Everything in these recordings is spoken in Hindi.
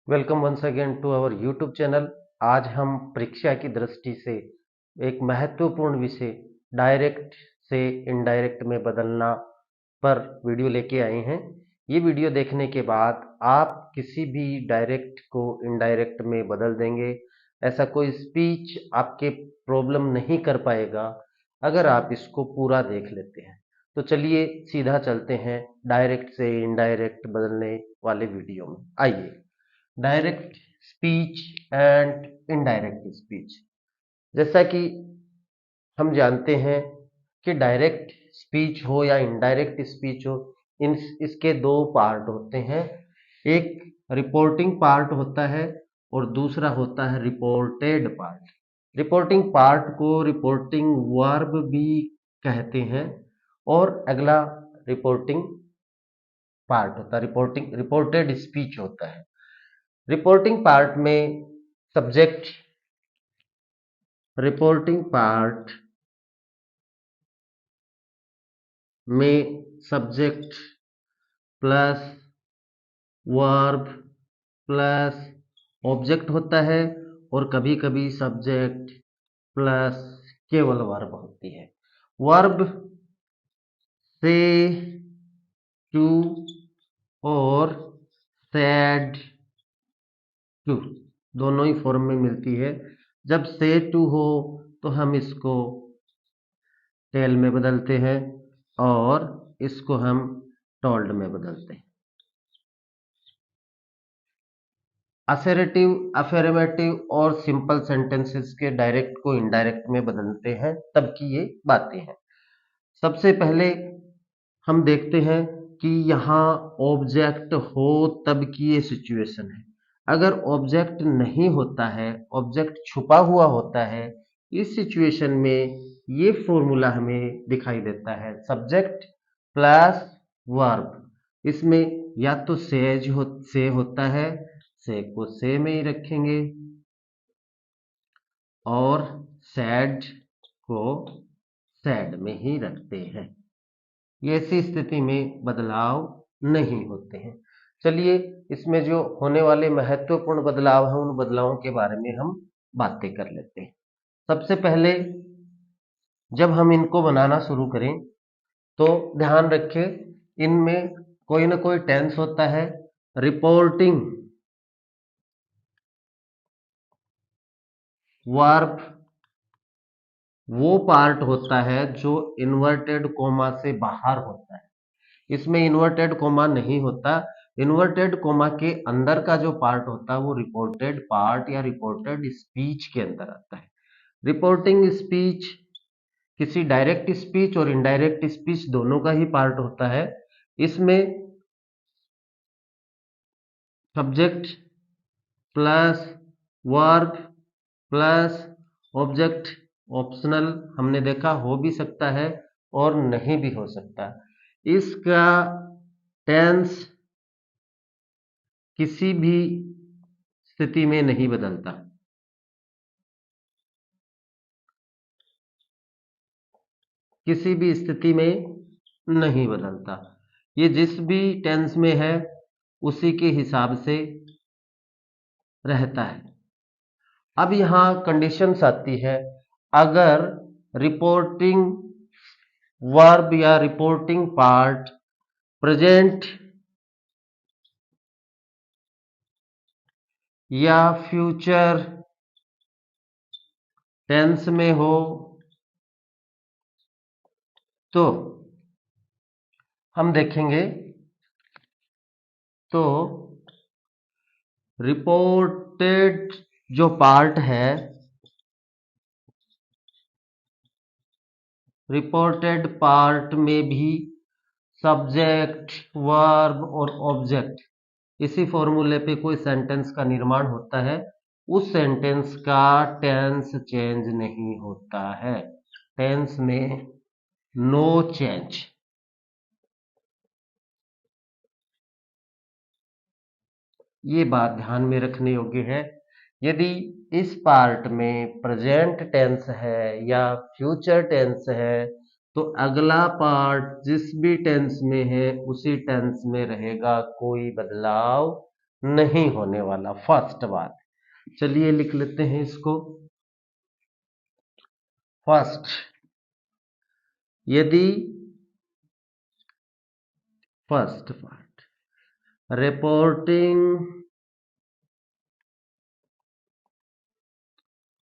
Welcome once again to our YouTube channel. आज हम परीक्षा की दृष्टि से एक महत्वपूर्ण विषय डायरेक्ट से इनडायरेक्ट में बदलना पर वीडियो लेके आए हैं। ये वीडियो देखने के बाद आप किसी भी डायरेक्ट को इनडायरेक्ट में बदल देंगे। ऐसा कोई स्पीच आपके प्रॉब्लम नहीं कर पाएगा अगर आप इसको पूरा देख लेते हैं। तो चलिए सीधा चलते हैं डायरेक्ट से इनडायरेक्ट बदलने वाले वीडियो में। आइए, direct speech and indirect speech. जैसा कि हम जानते हैं कि डायरेक्ट स्पीच हो या इनडायरेक्ट स्पीच हो, इन इसके दो पार्ट होते हैं। एक रिपोर्टिंग पार्ट होता है और दूसरा होता है रिपोर्टेड पार्ट। रिपोर्टिंग पार्ट को रिपोर्टिंग वर्ब भी कहते हैं और अगला रिपोर्टिंग पार्ट होता है, रिपोर्टेड स्पीच होता है। रिपोर्टिंग पार्ट में सब्जेक्ट रिपोर्टिंग पार्ट में subject plus verb plus object होता है और कभी कभी सब्जेक्ट प्लस केवल वर्ब होती है। वर्ब से, टू और सैड टू दोनों ही फॉर्म में मिलती है। जब से टू हो तो हम इसको टेल में बदलते हैं और इसको हम टोल्ड में बदलते हैं। असर्टिव, अफर्मेटिव और सिंपल सेंटेंसेस के डायरेक्ट को इनडायरेक्ट में बदलते हैं तब की ये बातें हैं। सबसे पहले हम देखते हैं कि यहाँ ऑब्जेक्ट हो तब की ये सिचुएशन है। अगर ऑब्जेक्ट नहीं होता है, ऑब्जेक्ट छुपा हुआ होता है, इस सिचुएशन में ये फॉर्मूला हमें दिखाई देता है, सब्जेक्ट प्लस वर्ब। इसमें या तो से होता है, से को से में ही रखेंगे और सैड को सैड में ही रखते हैं। ऐसी स्थिति में बदलाव नहीं होते हैं। चलिए, इसमें जो होने वाले महत्वपूर्ण बदलाव हैं उन बदलावों के बारे में हम बातें कर लेते हैं। सबसे पहले जब हम इनको बनाना शुरू करें तो ध्यान रखें, इनमें कोई ना कोई टेंस होता है। रिपोर्टिंग वर्ब वो पार्ट होता है जो इन्वर्टेड कोमा से बाहर होता है। इसमें इन्वर्टेड कोमा नहीं होता। इन्वर्टेड कोमा के अंदर का जो पार्ट होता है वो रिपोर्टेड पार्ट या रिपोर्टेड स्पीच के अंदर आता है। रिपोर्टिंग स्पीच किसी डायरेक्ट स्पीच और इनडायरेक्ट स्पीच दोनों का ही पार्ट होता है। इसमें subject plus verb plus object optional हमने देखा, हो भी सकता है और नहीं भी हो सकता। इसका टेंस किसी भी स्थिति में नहीं बदलता। किसी भी स्थिति में नहीं बदलता। ये जिस भी टेंस में है उसी के हिसाब से रहता है। अब यहां कंडीशंस आती है। अगर रिपोर्टिंग वर्ब या रिपोर्टिंग पार्ट प्रेजेंट या फ्यूचर टेंस में हो तो हम देखेंगे तो रिपोर्टेड जो पार्ट है, रिपोर्टेड पार्ट में भी सब्जेक्ट वर्ब और ऑब्जेक्ट इसी फॉर्मूले पे कोई सेंटेंस का निर्माण होता है। उस सेंटेंस का टेंस चेंज नहीं होता है। टेंस में नो चेंज। ये बात ध्यान में रखने योग्य है। यदि इस पार्ट में प्रेजेंट टेंस है या फ्यूचर टेंस है तो अगला पार्ट जिस भी टेंस में है उसी टेंस में रहेगा, कोई बदलाव नहीं होने वाला, फर्स्ट बात। चलिए लिख लेते हैं इसको। फर्स्ट, यदि first part reporting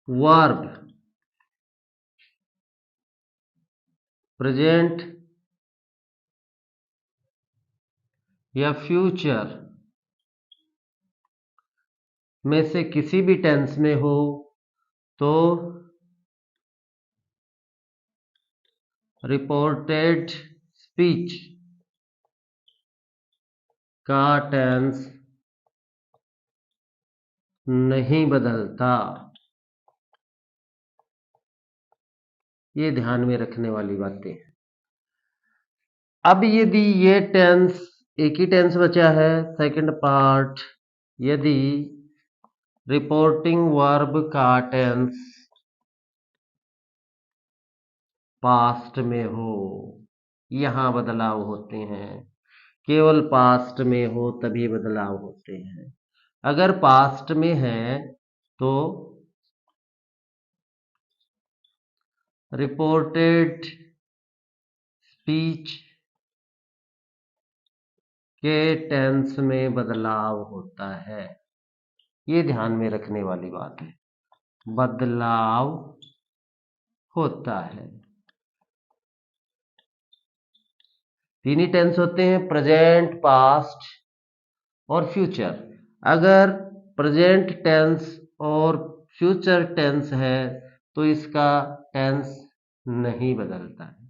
verb present या फ्यूचर में से किसी भी टेंस में हो तो रिपोर्टेड स्पीच का टेंस नहीं बदलता। ये ध्यान में रखने वाली बातें हैं। अब यदि ये टेंस, एक ही टेंस बचा है, सेकंड पार्ट, यदि रिपोर्टिंग वर्ब का टेंस पास्ट में हो, यहां बदलाव होते हैं। केवल पास्ट में हो तभी बदलाव होते हैं। अगर पास्ट में है तो रिपोर्टेड स्पीच के टेंस में बदलाव होता है। ये ध्यान में रखने वाली बात है, बदलाव होता है। तीन ही टेंस होते हैं, प्रेजेंट, पास्ट और फ्यूचर। अगर प्रेजेंट टेंस और फ्यूचर टेंस है तो इसका टेंस नहीं बदलता है।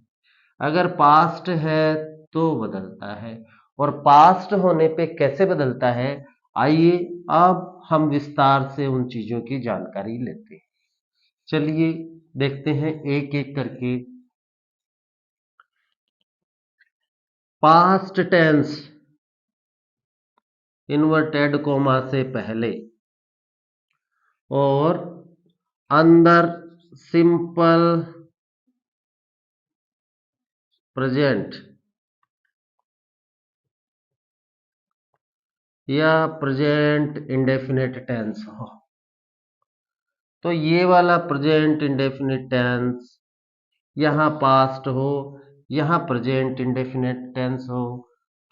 अगर पास्ट है तो बदलता है। और पास्ट होने पे कैसे बदलता है, आइए अब हम विस्तार से उन चीजों की जानकारी लेते हैं। चलिए देखते हैं एक एक करके। पास्ट टेंस इन्वर्टेड कोमा से पहले और अंदर सिंपल प्रेजेंट या प्रेजेंट इंडेफिनिट टेंस हो, तो ये वाला प्रेजेंट इंडेफिनिट टेंस यहाँ पास्ट हो, यहाँ प्रेजेंट इंडेफिनिट टेंस हो,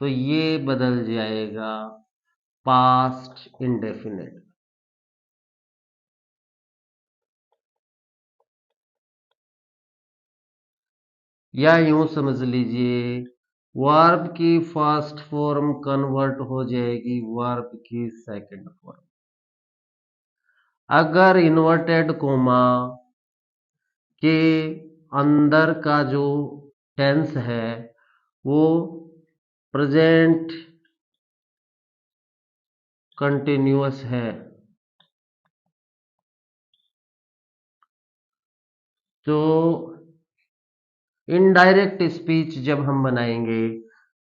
तो ये बदल जाएगा पास्ट इंडेफिनिट। या यूं समझ लीजिए, वर्ब की फर्स्ट फॉर्म कन्वर्ट हो जाएगी वर्ब की सेकंड फॉर्म। अगर इन्वर्टेड कोमा के अंदर का जो टेंस है वो प्रेजेंट कंटिन्यूअस है तो इनडायरेक्ट स्पीच जब हम बनाएंगे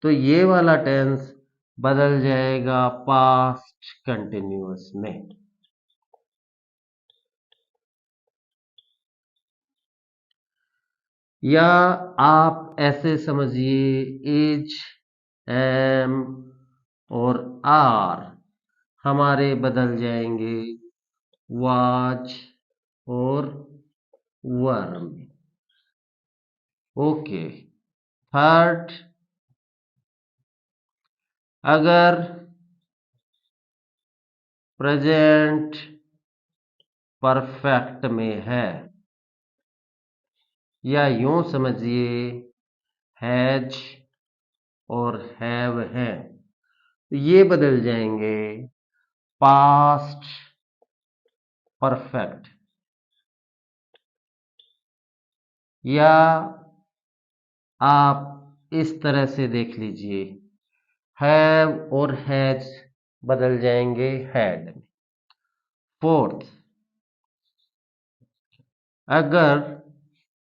तो ये वाला टेंस बदल जाएगा पास्ट कंटिन्यूअस में। या आप ऐसे समझिए, एज, एम और आर हमारे बदल जाएंगे वाज और वर में। ओके। थर्ड, अगर प्रेजेंट परफेक्ट में है, या यूं समझिए हैज और हैव है, तो ये बदल जाएंगे पास्ट परफेक्ट। या आप इस तरह से देख लीजिए, हैव और हैज बदल जाएंगे हैड में। फोर्थ, अगर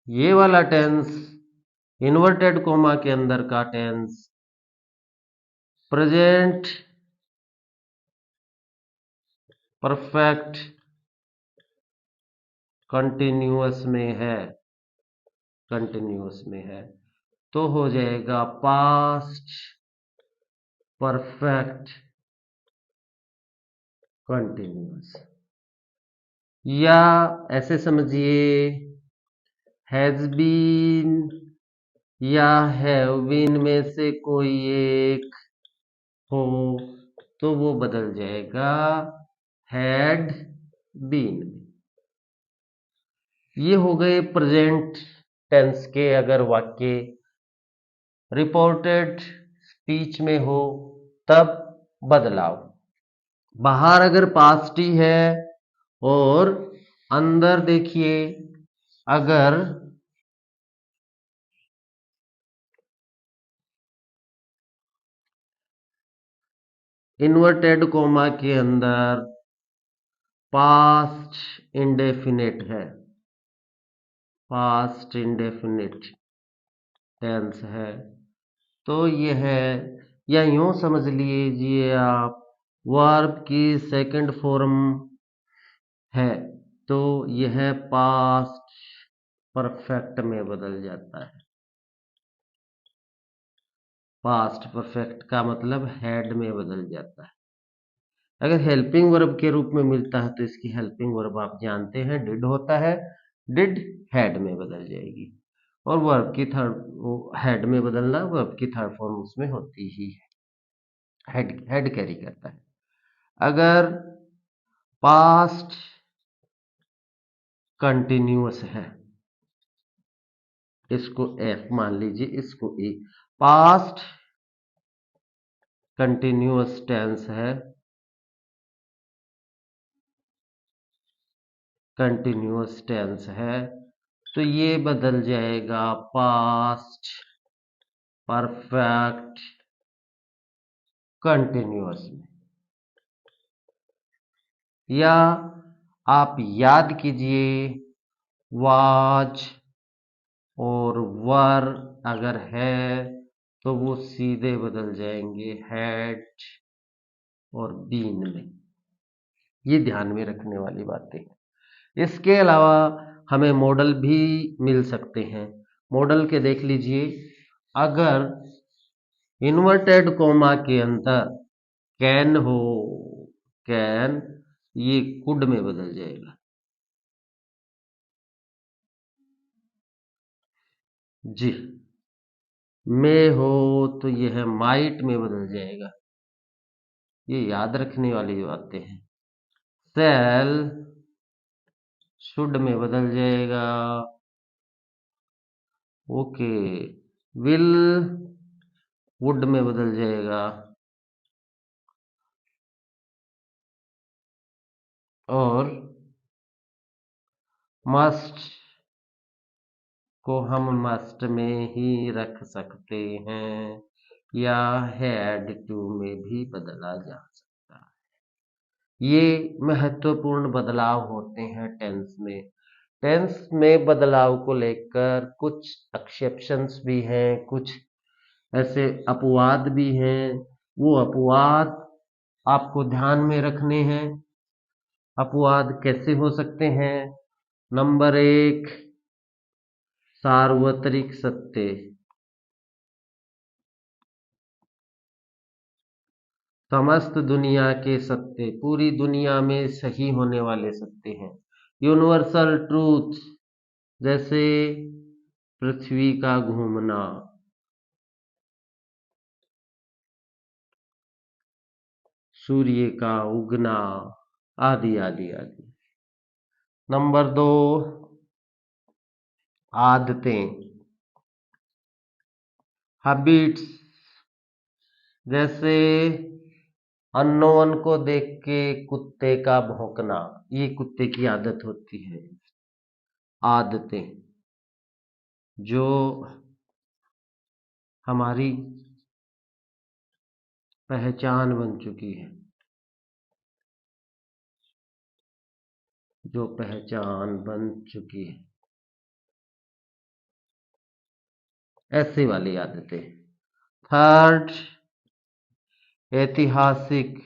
ये वाला टेंस इन्वर्टेड कोमा के अंदर का टेंस प्रेजेंट परफेक्ट कंटिन्यूअस में है तो हो जाएगा पास्ट परफेक्ट कंटिन्यूअस, या ऐसे समझिए हैज बीन या हैव बीन में से कोई एक हो तो वो बदल जाएगा हैड बीन। ये हो गए प्रेजेंट टेंस के अगर वाक्य रिपोर्टेड स्पीच में हो तब बदलाव। बाहर अगर पास्ट ही है और अंदर देखिए अगर इन्वर्टेड कोमा के अंदर पास्ट इंडेफिनिट है, पास्ट इंडेफिनिट टेंस है, तो ये है, या यूं समझ लीजिए आप वर्ब की सेकंड फॉर्म है तो यह पास्ट परफेक्ट में बदल जाता है। पास्ट परफेक्ट का मतलब हैड में बदल जाता है। अगर हेल्पिंग वर्ब के रूप में मिलता है तो इसकी हेल्पिंग वर्ब आप जानते हैं डिड होता है, डिड हैड में बदल जाएगी। और वर्ब की थर्ड हेड में बदलना वर्ब की थर्ड फॉर्म उसमें होती ही है, हेड कैरी करता है। अगर पास्ट कंटिन्यूअस है, इसको एफ मान लीजिए, इसको ए, पास्ट कंटिन्यूअस टेंस है, कंटिन्यूअस टेंस है तो ये बदल जाएगा पास्ट परफेक्ट कंटिन्यूअस में। या आप याद कीजिए वाज और वर अगर है तो वो सीधे बदल जाएंगे हैड और बीन में। ये ध्यान में रखने वाली बातें। इसके अलावा हमें मॉडल भी मिल सकते हैं। मॉडल के देख लीजिए, अगर इन्वर्टेड कोमा के अंदर कैन हो, कैन, ये कुड में बदल जाएगा। जी, में हो तो यह माइट में बदल जाएगा। ये याद रखने वाली बातें हैं। सेल शुड में बदल जाएगा। ओके, विल वुड में बदल जाएगा। और मस्ट को हम मस्ट में ही रख सकते हैं या हैड टू में भी बदला जा सकता है। ये महत्वपूर्ण बदलाव होते हैं टेंस में। टेंस में बदलाव को लेकर कुछ एक्सेप्शंस भी हैं, कुछ ऐसे अपवाद भी हैं। वो अपवाद आपको ध्यान में रखने हैं। अपवाद कैसे हो सकते हैं? नंबर एक, सार्वत्रिक सत्य, समस्त दुनिया के सत्य, पूरी दुनिया में सही होने वाले सत्य हैं। यूनिवर्सल ट्रूथ, जैसे पृथ्वी का घूमना, सूर्य का उगना, आदि आदि आदि। नंबर दो, आदतें, हैबिट्स, जैसे अननोन को देख के कुत्ते का भौंकना, ये कुत्ते की आदत होती है। आदतें जो हमारी पहचान बन चुकी है, जो पहचान बन चुकी है, ऐसी वाली आदतें। थर्ड, ऐतिहासिक,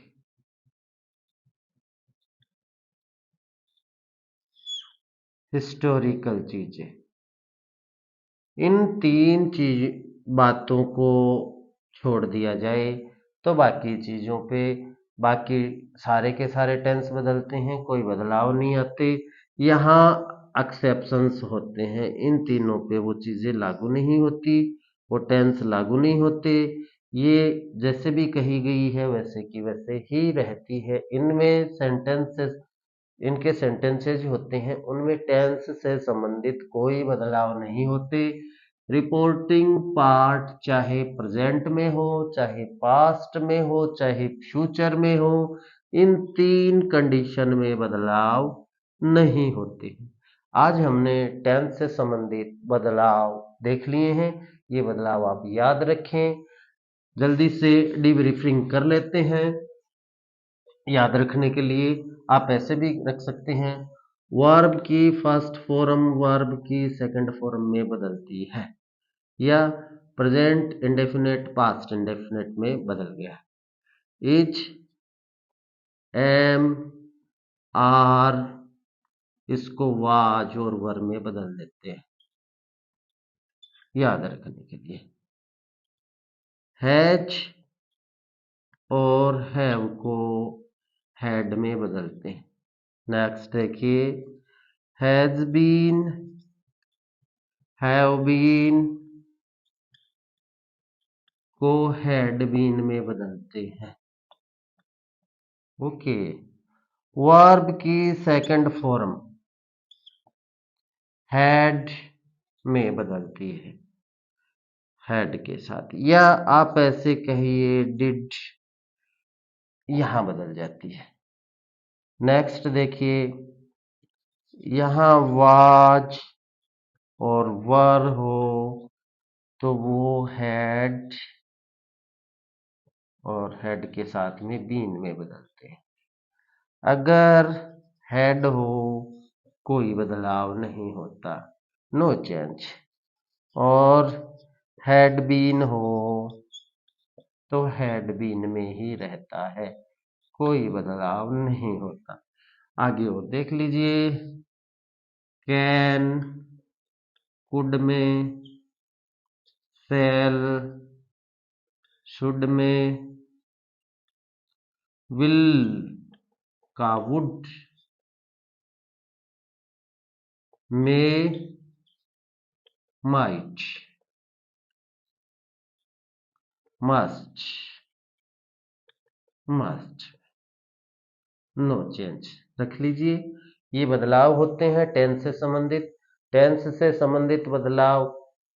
हिस्टोरिकल चीजें। इन तीन बातों को छोड़ दिया जाए तो बाकी चीजों पे बाकी सारे के सारे टेंस बदलते हैं, कोई बदलाव नहीं आते। यहाँ एक्सेप्शंस होते हैं, इन तीनों पे वो चीज़ें लागू नहीं होती, वो टेंस लागू नहीं होते। ये जैसे भी कही गई है वैसे की वैसे ही रहती है। इनमें सेंटेंसेस, इनके सेंटेंसेज होते हैं उनमें टेंस से संबंधित कोई बदलाव नहीं होते। रिपोर्टिंग पार्ट चाहे प्रेजेंट में हो, चाहे पास्ट में हो, चाहे फ्यूचर में हो, इन तीन कंडीशन में बदलाव नहीं होते। आज हमने टेंस से संबंधित बदलाव देख लिए हैं। ये बदलाव आप याद रखें। जल्दी से डिब्रीफिंग कर लेते हैं। याद रखने के लिए आप ऐसे भी रख सकते हैं, वर्ब की फर्स्ट फॉर्म वर्ब की सेकंड फॉर्म में बदलती है, या प्रेजेंट इंडेफिनेट पास्ट इंडेफिनेट में बदल गया। इज, एम, आर, इसको वाज और वर में बदल देते हैं याद रखने के लिए। हैज और हैव को हैड में बदलते हैं। नेक्स्ट देखिए, हैज बीन, हैव बीन को हैड बीन में बदलते हैं। ओके, वर्ब की सेकंड फॉर्म हैड में बदलती है, हैड के साथ, या आप ऐसे कहिए डिड, यहां बदल जाती है। नेक्स्ट देखिए, यहां वाज और वर हो तो वो हैड और हेड के साथ में बीन में बदलते हैं। अगर हेड हो कोई बदलाव नहीं होता, नो चेंज, और हैड बीन हो तो हैड बीन में ही रहता है, कोई बदलाव नहीं होता। आगे और देख लीजिए, कैन, कुड में, सेल, शुड में, विल का वुड में, might, must, must, no change रख लीजिए। ये बदलाव होते हैं टेंस से संबंधित। टेंस से संबंधित बदलाव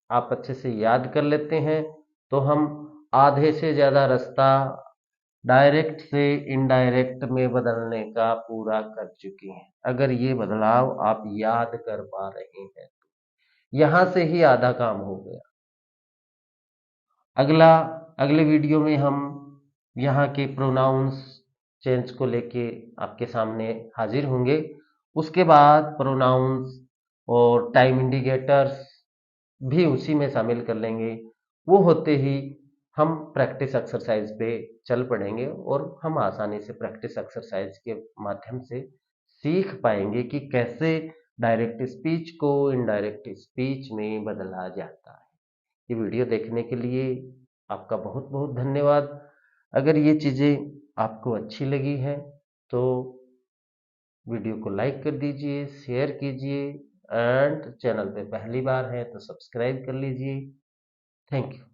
आप अच्छे से याद कर लेते हैं तो हम आधे से ज्यादा रास्ता डायरेक्ट से इनडायरेक्ट में बदलने का पूरा कर चुके हैं। अगर ये बदलाव आप याद कर पा रहे हैं तो यहां से ही आधा काम हो गया। अगले वीडियो में हम यहाँ के प्रोनाउंस चेंज को लेके आपके सामने हाजिर होंगे। उसके बाद प्रोनाउंस और टाइम इंडिकेटर्स भी उसी में शामिल कर लेंगे। वो होते ही हम प्रैक्टिस एक्सरसाइज पे चल पड़ेंगे और हम आसानी से प्रैक्टिस एक्सरसाइज के माध्यम से सीख पाएंगे कि कैसे डायरेक्ट स्पीच को इनडायरेक्ट स्पीच में बदला जाता है। ये वीडियो देखने के लिए आपका बहुत बहुत धन्यवाद। अगर ये चीज़ें आपको अच्छी लगी हैं तो वीडियो को लाइक कर दीजिए, शेयर कीजिए, एंड चैनल पे पहली बार है तो सब्सक्राइब कर लीजिए। Thank you.